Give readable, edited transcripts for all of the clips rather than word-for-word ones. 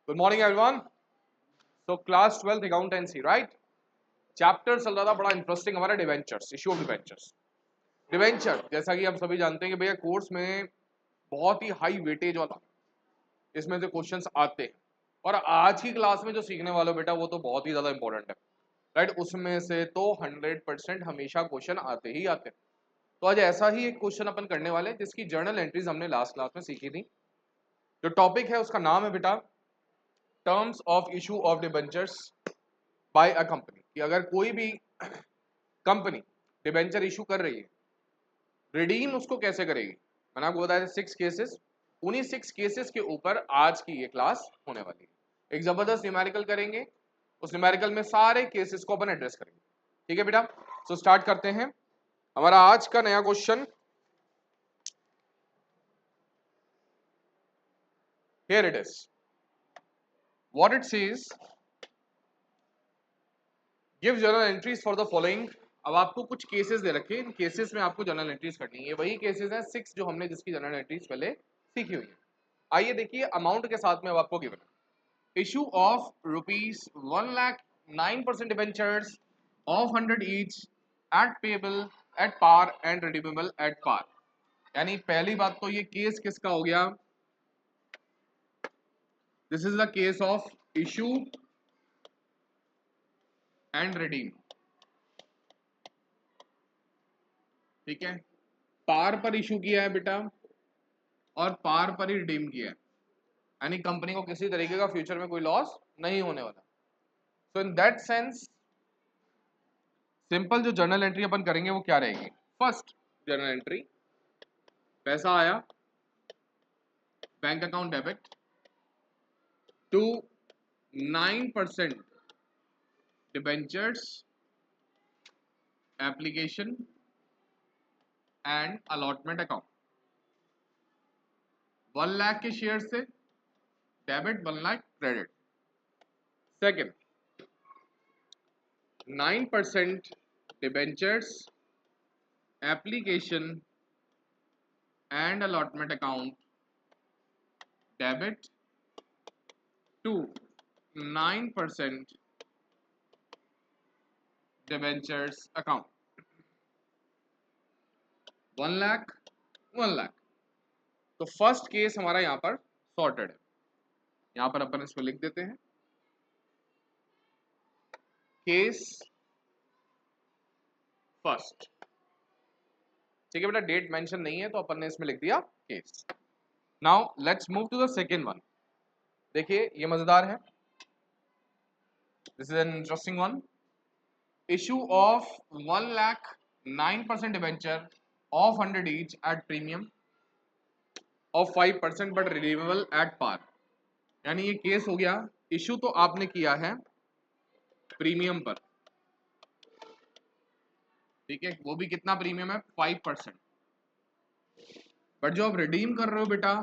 Good morning everyone. So class 12th accountancy, right. Chapter चल रहा था बड़ा इंटरेस्टिंग हमारा, debentures, issue of debentures. Debenture जैसा कि हम सभी जानते हैं कि भैया कोर्स में बहुत ही हाई वेटेज वाला इसमें से क्वेश्चंस आते हैं, और आज की क्लास में जो सीखने वाला बेटा वो तो बहुत ही ज़्यादा इंपॉर्टेंट है, राइट। उसमें से तो 100% हमेशा क्वेश्चन आते ही आते हैं। तो आज ऐसा ही एक क्वेश्चन अपन करने वाले हैं जिसकी जर्नल एंट्रीज हमने लास्ट क्लास में सीखी थी। जो टॉपिक है उसका नाम है बेटा terms of issue of debentures by a company. कि अगर कोई भी कंपनी डिबेंचर इशू कर रही है, रिडीम उसको कैसे करेगी। मैंने आपको बताया था 6 केसेस। उन्हीं 6 केसेस के ऊपर आज की ये क्लास होने वाली है। एक जबरदस्त न्यूमेरिकल करेंगे, उस न्यूमेरिकल में सारे केसेस को अपन एड्रेस करेंगे। ठीक है बेटा, सो स्टार्ट करते हैं। हमारा आज का नया question, here it is. What it says, give journal entries for the following. अब आपको कुछ केसेस दे रखे हैं, इन केसेस में आपको जर्नल एंट्रीज करनी है। वही केसेस हैं 6 जो हमने जिसकी जर्नल एंट्रीज पहले सीखी हुई है। आइए देखिए अमाउंट के साथ में अब आपको गिवन है। Issue of rupees 1,09,000 debentures of 100 each at payable at par and redeemable at par. यानी पहली बात तो ये केस किसका हो गया, this is the case of issue and redeem. ठीक है, पार पर इशू किया है बेटा और पार पर ही रिडीम किया है, यानी कंपनी को किसी तरीके का फ्यूचर में कोई लॉस नहीं होने वाला। So in that sense simple जो जर्नल एंट्री अपन करेंगे वो क्या रहेगी। फर्स्ट जर्नल एंट्री, पैसा आया bank account debit to 9% debentures application and allotment account. 1 lakh के शेयर से debit, 1 lakh credit. Second, 9% debentures application and allotment account debit to 9% debentures account. 1 lakh 1 lakh. तो फर्स्ट केस हमारा यहां पर सॉर्टेड है। यहां पर अपन इसको लिख देते हैं केस फर्स्ट। ठीक है बेटा, डेट मेंशन नहीं है तो अपन ने इसमें लिख दिया case. Now let's move to the second one. देखिए ये मजेदार है, this is an interesting one. Issue of 1 lakh 9% debenture of 100 each at premium of 5% but redeemable at par. यानी ये केस हो गया, इशू तो आपने किया है प्रीमियम पर, ठीक है, वो भी कितना प्रीमियम है 5%, बट जो आप रिडीम कर रहे हो बेटा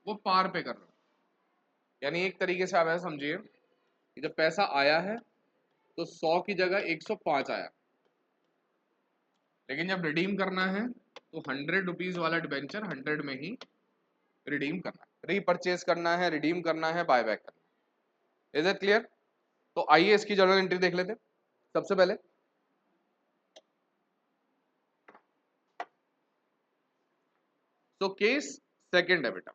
वो पार पे कर रहे हो। यानी एक तरीके से आप ऐसा समझिए कि जब पैसा आया है तो 100 की जगह 105 आया, लेकिन जब रिडीम करना है तो 100 रुपीज वाला डिबेंचर 100 में ही रिडीम करना है, रीपरचेज करना है, रिडीम करना है, बाय बैक करना है। Is it clear? तो आइए इसकी जर्नल एंट्री देख लेते हैं। सबसे पहले तो केस सेकंड है बेटा।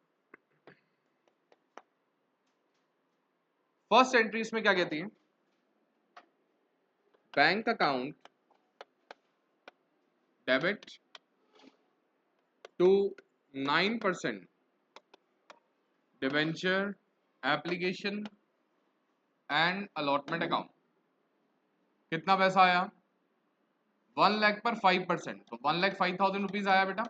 फर्स्ट एंट्री इसमें क्या कहती है, bank account debit to 9% debenture application and allotment account. कितना पैसा आया 1 लाख पर 5%, तो 1,05,000 रुपीज आया बेटा।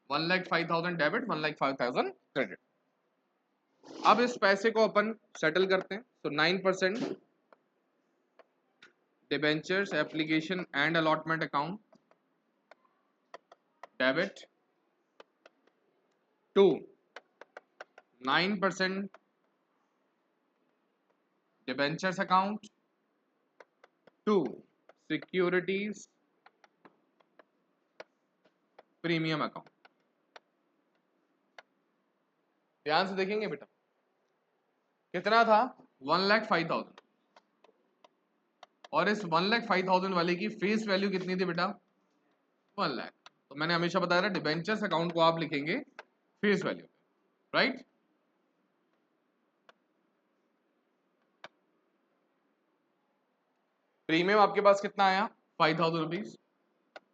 1,05,000 डेबिट, 1,05,000 क्रेडिट। अब इस पैसे को अपन सेटल करते हैं। तो 9% debentures application and allotment account debit to 9% debentures account to securities premium account. ध्यान से देखेंगे बेटा, कितना था 1,05,000 और इस 1,05,000 वाले की फेस वैल्यू कितनी थी बेटा 1 लाख। तो मैंने हमेशा बताया था डिबेंचर्स अकाउंट को आप लिखेंगे फेस वैल्यू, राइट। प्रीमियम आपके पास कितना आया 5,000 रुपीज।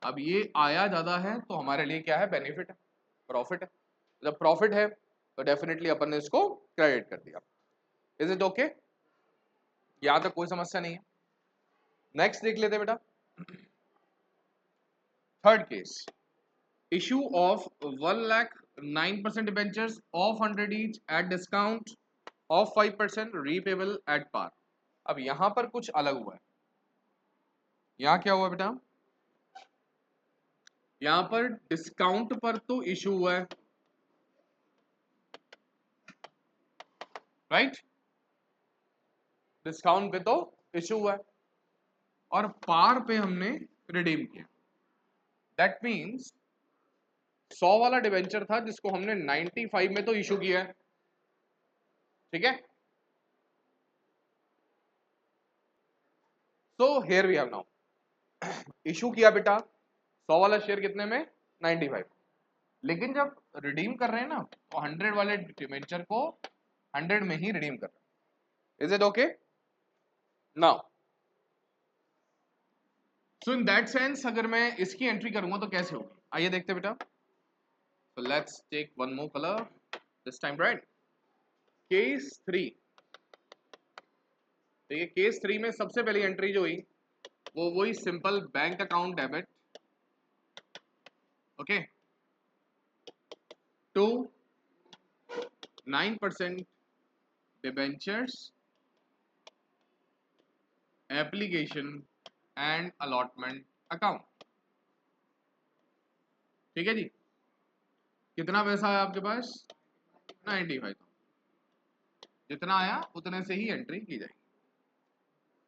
अब ये आया ज्यादा है तो हमारे लिए क्या है बेनिफिट है, प्रॉफिट है। जब प्रॉफिट है तो डेफिनेटली अपन ने इसको क्रेडिट कर दिया। Is it okay? यहां तक कोई समस्या नहीं है। नेक्स्ट देख लेते बेटा, third case, issue of 1,09,000 debentures of 100 each at discount of 5% repayable at par. अब यहां पर कुछ अलग हुआ है। यहां क्या हुआ बेटा, यहां पर डिस्काउंट पर तो इशू हुआ है, राइट, डिस्काउंट पे तो इशू हुआ है और पार पे हमने रिडीम किया। दैट मींस 100 वाला डिबेंचर था जिसको हमने 95 में तो इशू किया है, ठीक है। So here we have now issue किया बेटा 100 वाला शेयर कितने में 95, लेकिन जब रिडीम कर रहे हैं ना तो 100 वाले डिबेंचर को 100 में ही रिडीम कर रहे हैं। Is it okay? Now so in that sense अगर मैं इसकी एंट्री करूंगा तो कैसे होगी, आइए देखते हैं बेटा। So let's take one more color this time, right? Case 3, देखिए केस 3 में सबसे पहली एंट्री जो हुई वो वही simple bank account debit, okay, to 9% debentures application and allotment account. ठीक है जी, कितना पैसा है आपके पास 95, जितना आया उतने से ही एंट्री की जाएगी।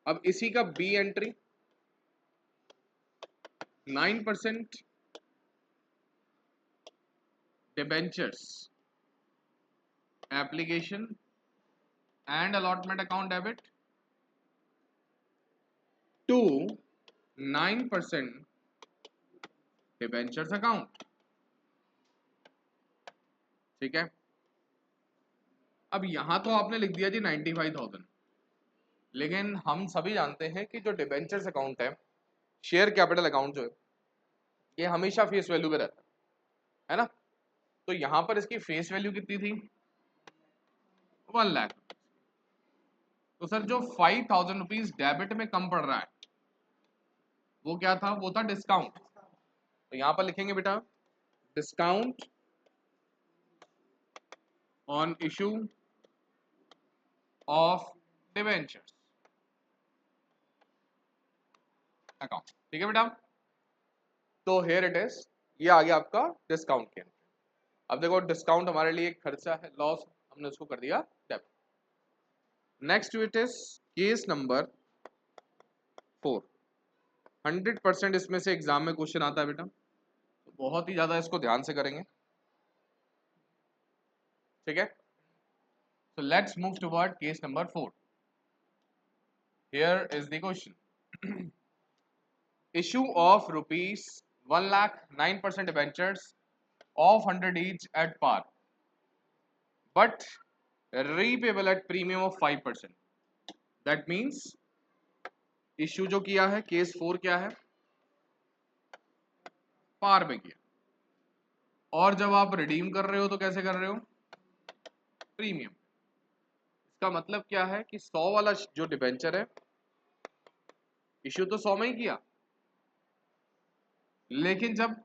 अब इसी का B entry 9% debentures application and allotment account debit to 9% debentures account, ठीक है। अब यहां तो आपने लिख दिया जी 95,000, लेकिन हम सभी जानते हैं कि जो debentures account share capital account जो है ये हमेशा फेस वैल्यू पे रहता है ना। तो यहां पर इसकी फेस वैल्यू कितनी थी 1 लाख। तो सर जो 5,000 रुपीज डेबिट में कम पड़ रहा है वो क्या था, वो था डिस्काउंट। तो यहां पर लिखेंगे बेटा discount on issue of debentures account, ठीक है बेटा। तो हेयर इट इज, ये आ गया आपका डिस्काउंट के। अब देखो डिस्काउंट हमारे लिए एक खर्चा है, लॉस, हमने उसको कर दिया debit. Next it is case number 4। 100% इसमें से एग्जाम में क्वेश्चन आता है बेटा, तो बहुत ही ज्यादा इसको ध्यान से करेंगे, ठीक है। So let's move toward case number 4. Here is the question. Issue of rupees 1 lakh 9% debentures of 100 each at par, but repayable at premium of 5%. That means issue जो किया है केस 4 क्या है, पार में किया, और जब आप रिडीम कर रहे हो तो कैसे कर रहे हो प्रीमियम। इसका मतलब क्या है कि 100 वाला जो डिबेंचर है इश्यू तो 100 में ही किया, लेकिन जब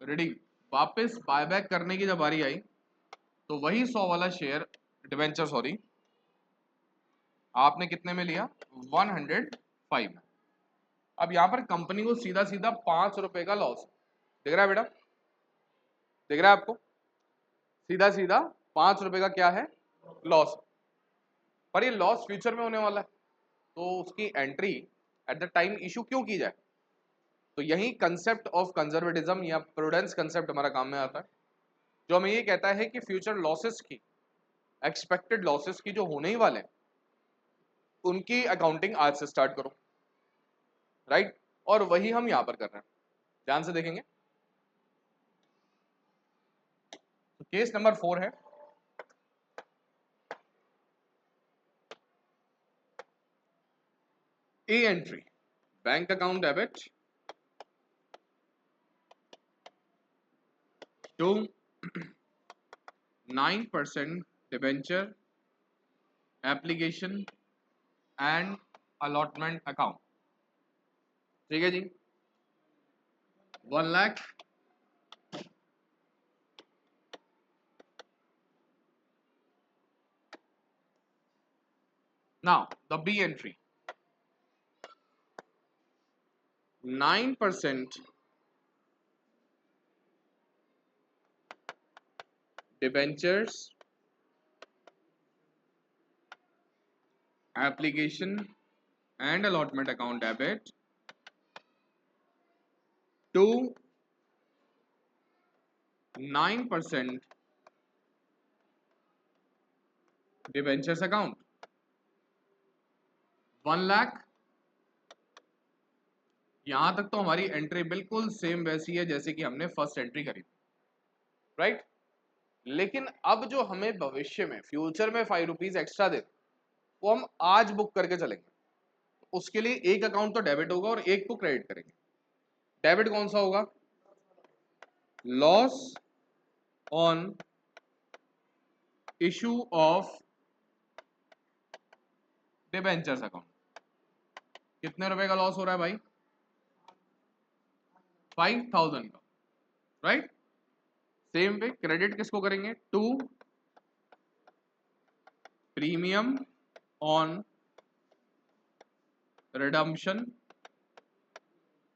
रिडीम वापस बायबैक करने की जब बारी आई तो वही 100 वाला शेयर डिबेंचर सॉरी आपने कितने में लिया 105 में। अब यहां पर कंपनी को सीधा सीधा 5 रुपए का लॉस दिख रहा है बेटा, दिख रहा है आपको, सीधा सीधा 5 रुपए का क्या है लॉस, पर ये लॉस फ्यूचर में होने वाला है तो उसकी entry at the time issue क्यों की जाए। तो यही कंसेप्ट ऑफ कंजर्वेटिज्म या प्रूडेंस कंसेप्ट हमारा काम में आता है, जो हमें ये कहता है कि फ्यूचर लॉसेस की एक्सपेक्टेड लॉसेस की जो होने ही वाले हैं उनकी अकाउंटिंग आज से स्टार्ट करो, राइट? और वही हम यहां पर कर रहे हैं, ध्यान से देखेंगे। तो केस नंबर 4 है A entry, bank account debit to 9% debenture application and allotment account. ठीक है जी, 1 lakh now the B entry, 9% debentures application and allotment account debit to 9% debentures account, 1 lakh. यहां तक तो हमारी एंट्री बिल्कुल सेम वैसी है जैसे कि हमने फर्स्ट एंट्री करी थी, राइट? लेकिन अब जो हमें भविष्य में फ्यूचर में 5 रुपीज एक्स्ट्रा दे वो हम आज बुक करके चलेंगे। उसके लिए एक अकाउंट तो डेबिट होगा और एक को क्रेडिट करेंगे। डेबिट कौन सा होगा? Loss on issue of debentures account. कितने रुपए का लॉस हो रहा है भाई? 5000 का, राइट? सेम वे क्रेडिट किसको करेंगे? To premium on redemption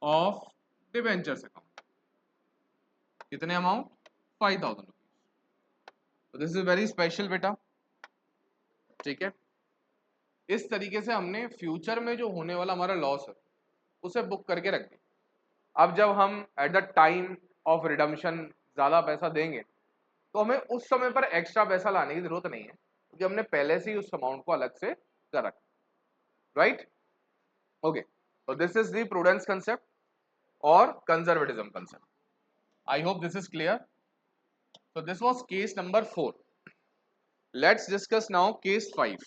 of debentures account. कितने अमाउंट? 5000 रुपीज। तो दिस इज वेरी स्पेशल बेटा, ठीक है? इस तरीके से हमने फ्यूचर में जो होने वाला हमारा लॉस है उसे बुक करके रख दिया। अब जब हम at the time of redemption ज्यादा पैसा देंगे तो हमें उस समय पर एक्स्ट्रा पैसा लाने की जरूरत नहीं है क्योंकि हमने पहले से ही उस अमाउंट को अलग से कर रखा, right? Okay, so this is the prudence concept or conservatism concept. I hope this is clear. So this was case number 4. Let's discuss now case 5.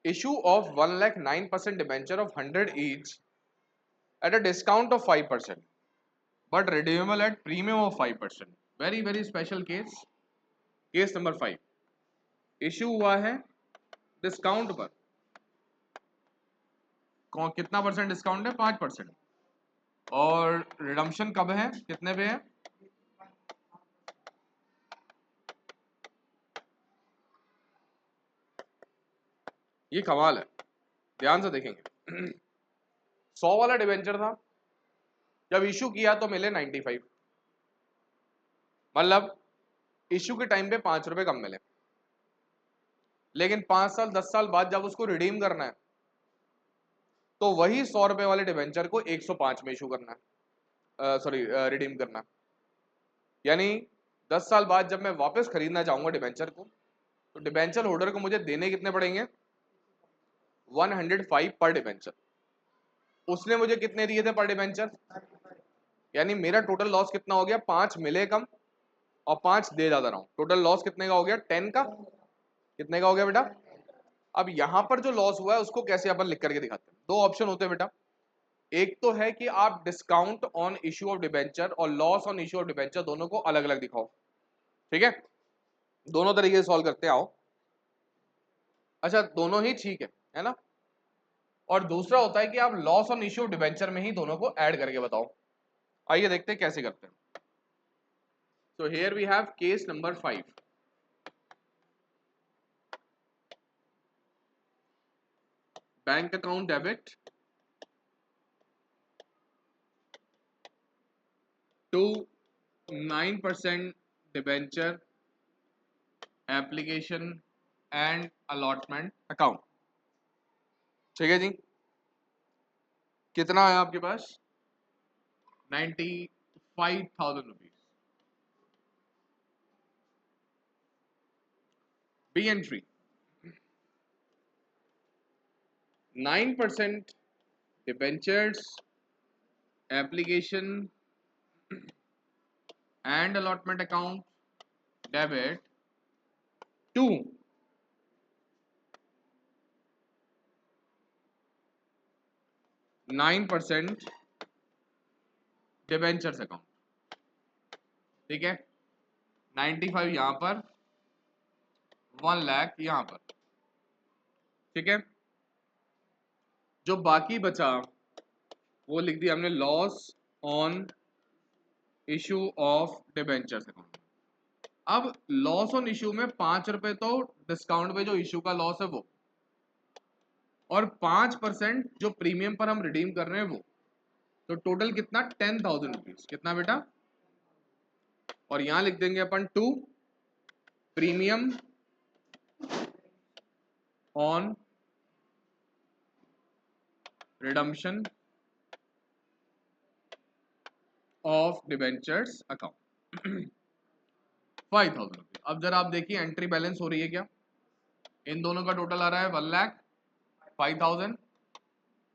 Issue of 1 lakh 9% debenture of 100 each at a discount of 5% but redeemable at premium of 5%. Very very special case. Case number 5. Issue हुआ है discount पर, कितना percent discount है? 5%। और redemption कब है? कितने पे है? ये कमाल है, ध्यान से देखेंगे। 100 वाला डिवेंचर था, जब इशू किया तो मिले 95, मतलब इशू के टाइम पे 5 रुपए कम मिले। लेकिन 5 साल 10 साल बाद जब उसको रिडीम करना है तो वही 100 रुपए वाले डिवेंचर को 105 में इशू करना है, सॉरी रिडीम करना है। यानी 10 साल बाद जब मैं वापस खरीदना चाहूंगा डिवेंचर को तो डिवेंचर होल्डर को मुझे देने कितने पड़ेंगे? 105 पर डिवेंचर। उसने मुझे कितने दिए थे पर डिवेंचर? यानी मेरा टोटल लॉस कितना हो गया? 5 मिले कम और 5 दे ज्यादा रहा हूं। टोटल लॉस कितने का हो गया? 10 का। कितने का हो गया बेटा? अब यहां पर जो लॉस हुआ है उसको कैसे अपन लिख करके दिखाते हैं? 2 ऑप्शन होते हैं बेटा। एक तो है कि आप discount on issue of debenture और loss on issue of debenture दोनों को अलग अलग दिखाओ, ठीक है? दोनों तरीके से सॉल्व करते आओ। अच्छा, दोनों ही ठीक है ना? और दूसरा होता है कि आप loss on issue of debenture में ही दोनों को ऐड करके बताओ। आइए देखते हैं कैसे करते हैं। So here we have case number 5. Bank account debit to 9% debenture application and allotment account. ठीक है जी? कितना है आपके पास? 95,000 rupees. B entry 9% debentures application and allotment account debit to 9% debentures account. ठीक है, 95 यहां पर, 1 लाख यहां पर। ठीक है, जो बाकी बचा वो लिख दिया हमने loss on issue of debentures account. अब लॉस ऑन इशू में 5 रुपए तो डिस्काउंट पे जो इशू का लॉस है वो, और 5% जो प्रीमियम पर हम रिडीम कर रहे हैं वो, तो टोटल कितना 10,000 रुपीज। कितना बेटा? और यहां लिख देंगे अपन 2 premium on redemption of debentures account 5,000 rupees. अब जरा आप देखिए एंट्री बैलेंस हो रही है क्या? इन दोनों का टोटल आ रहा है 1,05,000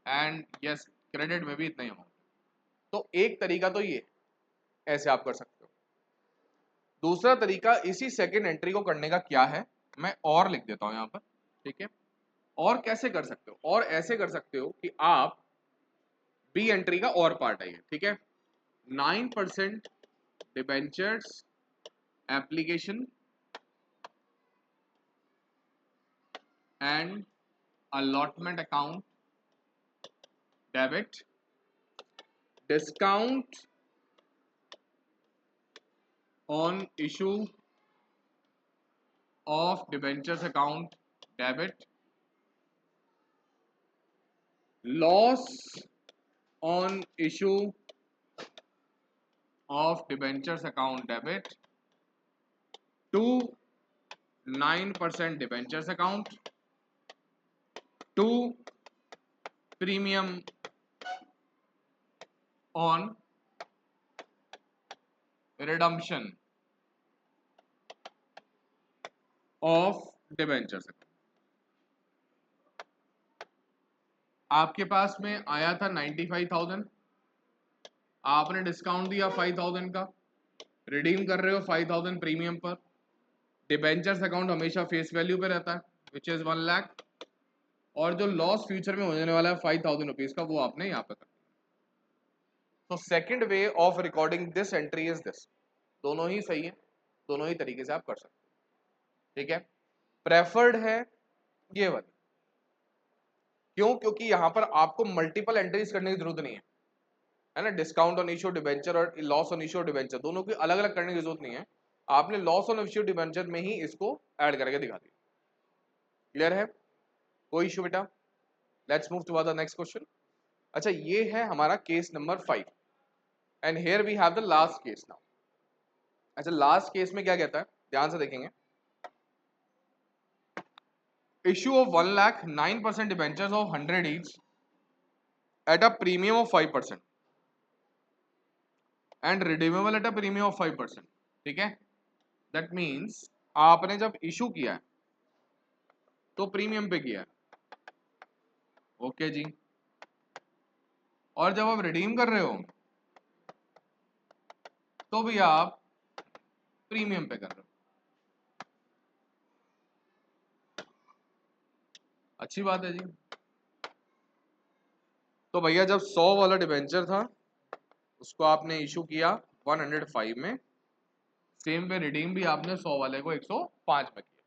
एंड यस क्रेडिट में भी इतना ही अमाउंट। तो एक तरीका तो ये ऐसे आप कर सकते हो। दूसरा तरीका इसी सेकंड एंट्री को करने का क्या है, मैं और लिख देता हूं यहां पर। ठीक है, और कैसे कर सकते हो? और ऐसे कर सकते हो कि आप बी एंट्री का और पार्ट है ये। ठीक है, 9% debentures application and allotment account debit discount on issue of debentures account debit loss on issue of debentures account debit to 9% debentures account to premium on redemption of debentures account। आपके पास में आया था 95,000, आपने discount दिया 5,000 का, redeem कर रहे हो 5,000 प्रीमियम पर। डिबेंचर्स अकाउंट हमेशा फेस वैल्यू पे रहता है विच इज 1 लाख, और जो लॉस फ्यूचर में होने वाला है 5,000 रुपीज का वो आपने यहाँ पे कर। तो second way of recording this entry is this. दोनों ही सही है, दोनों ही तरीके से आप कर सकते हो। ठीक है, प्रेफर्ड है ये वाली। क्यों? क्योंकि यहां पर आपको मल्टीपल एंट्रीज करने की जरूरत नहीं है ना। डिस्काउंट ऑन इश्यू डिबेंचर और लॉस ऑन इश्यू डिबेंचर दोनों की अलग अलग करने की जरूरत नहीं है। आपने लॉस ऑन इश्यू डिबेंचर में ही इसको ऐड करके दिखा दिया। क्लियर है? कोई इश्यू बेटा? Let's move to the next question. अच्छा, ये है हमारा case number 5 and here we have the last case now. अच्छा, लास्ट केस में क्या कहता है, ध्यान से देखेंगे। Issue of 1 lakh 9% debentures of 100 each at a premium of 5% and redeemable at a premium of 5%। ठीक है, दैट मीन्स आपने जब इशू किया है तो प्रीमियम पे किया है, ओके जी, और जब आप रिडीम कर रहे हो तो भी आप प्रीमियम पे कर रहे हो। अच्छी बात है जी। तो भैया जब 100 वाला डिबेंचर था उसको आपने इशू किया 105 में, सेम पे रिडीम भी आपने 100 वाले को 105 में किया।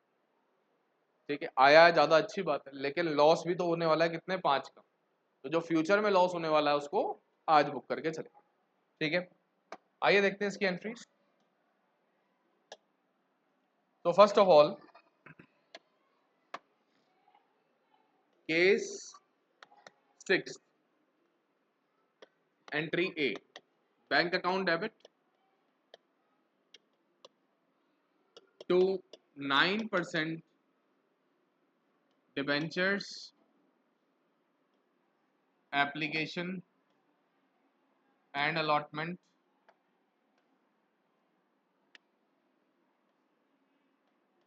ठीक है, आया है ज्यादा, अच्छी बात है, लेकिन लॉस भी तो होने वाला है कितने, 5 का। तो जो फ्यूचर में लॉस होने वाला है उसको आज बुक करके चले। ठीक है, आइए देखते हैं इसकी एंट्रीज। तो first of all case 6 entry A, bank account debit to 9% debentures application and allotment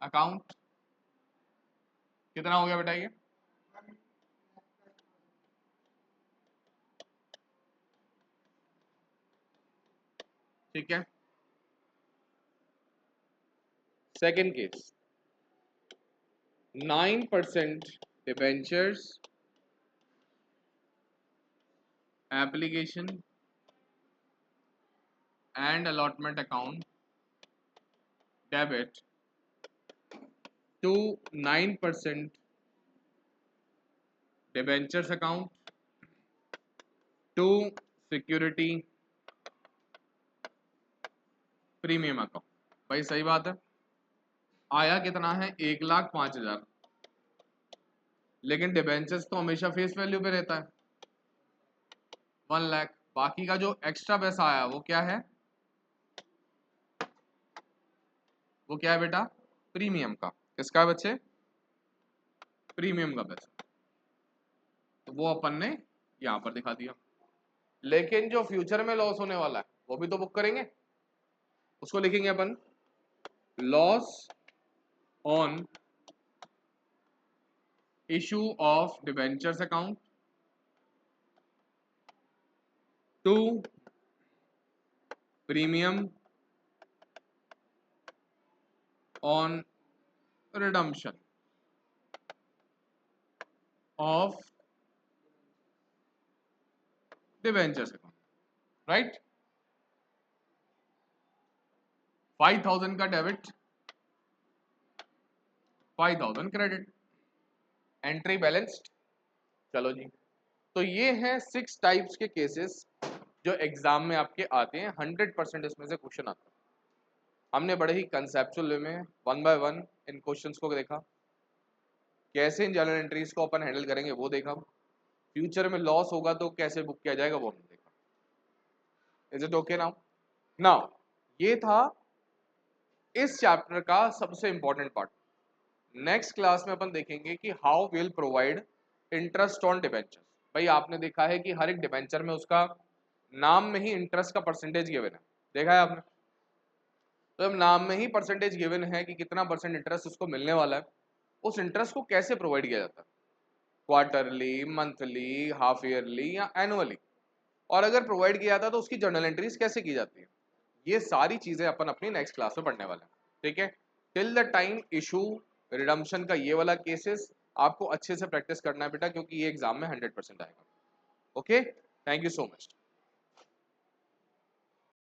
account कितना हो गया बेटा ये? ठीक है, second case 9% debentures application and allotment account debit to 9% debentures account to security premium account. भाई सही बात है, आया कितना है 1,05,000, लेकिन डिबेंचर्स तो हमेशा फेस वैल्यू पे रहता है 1 लाख। बाकी का जो एक्स्ट्रा पैसा आया वो क्या है? वो क्या है बेटा? प्रीमियम का। किसका है बच्चे? प्रीमियम का पैसा। तो वो अपन ने यहां पर दिखा दिया, लेकिन जो फ्यूचर में लॉस होने वाला है वो भी तो बुक करेंगे, उसको लिखेंगे अपन loss on issue of debentures account to premium on redemption of debentures account, right. 5,000 का डेबिट, 5,000 क्रेडिट, एंट्री बैलेंस्ड। चलो जी, तो ये हैं 6 टाइप्स के केसेस जो एग्जाम में आपके आते हैं। 100% इसमें से क्वेश्चन आता है। हमने बड़े ही कंसेप्चुअल वे में 1 बाय 1 इन क्वेश्चंस को देखा, कैसे इन जर्नल एंट्रीज को अपन हैंडल करेंगे वो देखा, फ्यूचर में लॉस होगा तो कैसे बुक किया जाएगा वो हमने देखा। Is it okay now? Now ये था इस चैप्टर का सबसे इंपॉर्टेंट पार्ट। नेक्स्ट क्लास में अपन देखेंगे कि how will provide interest on debenture. भाई आपने देखा है कि हर एक डिबेंचर में उसका नाम में ही इंटरेस्ट का परसेंटेज गिवन है, देखा है आपने? तो जब नाम में ही परसेंटेज गिवन है कि कितना परसेंट इंटरेस्ट उसको मिलने वाला है, उस इंटरेस्ट को कैसे प्रोवाइड किया जाता है? क्वार्टरली, मंथली, हाफ ईयरली या एनुअली? और अगर प्रोवाइड किया जाता है तो उसकी जर्नल एंट्रीज कैसे की जाती है? ये सारी चीजें अपन अपनी नेक्स्ट क्लास में पढ़ने वाले हैं, ठीक है। Till the time issue redemption का ये वाला केसेस आपको अच्छे से प्रैक्टिस करना है बेटा, क्योंकि ये एग्जाम में 100% आएगा। Okay, thank you so much.